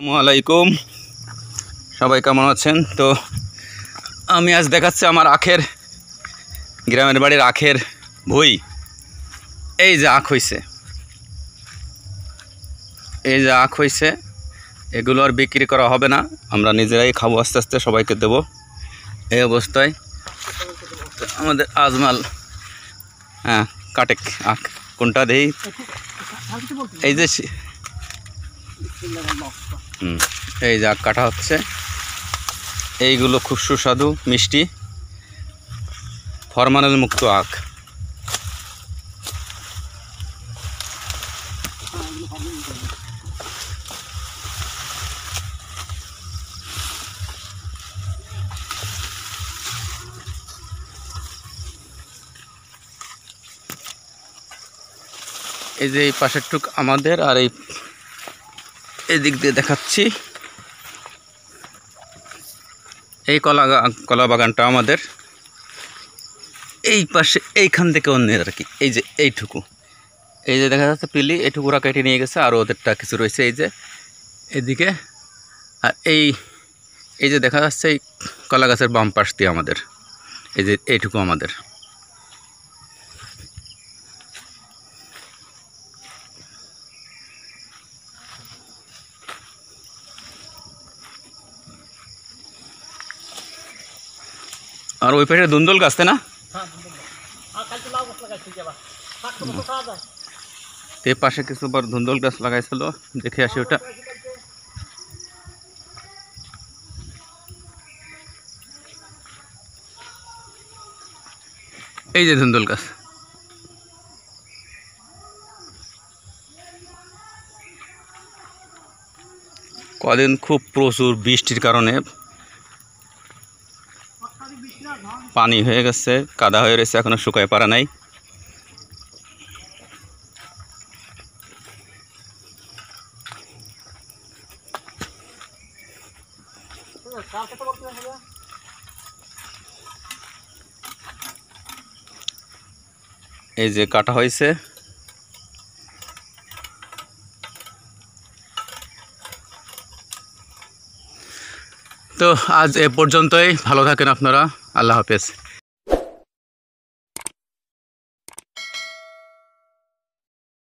আসসালামাইকুম, সবাই কেমন আছেন? তো আমি আজ দেখাচ্ছি আমার আখের গ্রামের বাড়ির আখের ভুই। এই যে আখ হইছে, এগুলো আর বিক্রি করা হবে না, আমরা নিজেরাই খাবো, আস্তে আস্তে সবাইকে দেবো। এই অবস্থায় আমাদের আজমাল কাটে আখ কোনটা দেই, এই যে এই যে আখ কাটা হচ্ছে। এইগুলো খুব সুস্বাদু মিষ্টি ফরমালিন মুক্ত আখ। এই যে এই পাশের টুক আমাদের, আর এই দিক দিয়ে দেখাচ্ছি এই কলা বাগানটা আমাদের। এই পাশে এইখান থেকে অন্যের আর কি, এই যে এইটুকু, এই যে দেখা যাচ্ছে পিলি, এইটুকু ওরা কেটে নিয়ে গেছে, আর ওদেরটা কিছু রয়েছে এই যে এদিকে। আর এই যে দেখা যাচ্ছে এই কলা গাছের বাম পাশ দিয়ে আমাদের, এই যে এইটুকু আমাদের। আর ওই পাশে ধুন্দুল গাছ, তাই না? এই পাশে কিছু বার ধুন্দুল গাছ লাগাইছিল, দেখে আসি ওটা। এই যে ধুন্দুল গাছ, কদিন খুব প্রচুর বৃষ্টির কারণে পানি হয়ে গেছে, কাদা হয়ে রয়েছে, এখনো শুকায় পারা নাই। এই যে কাটা হয়েছে। তো আজ এ পর্যন্তই, ভালো থাকেন আপনারা, আল্লাহ হাফেজ।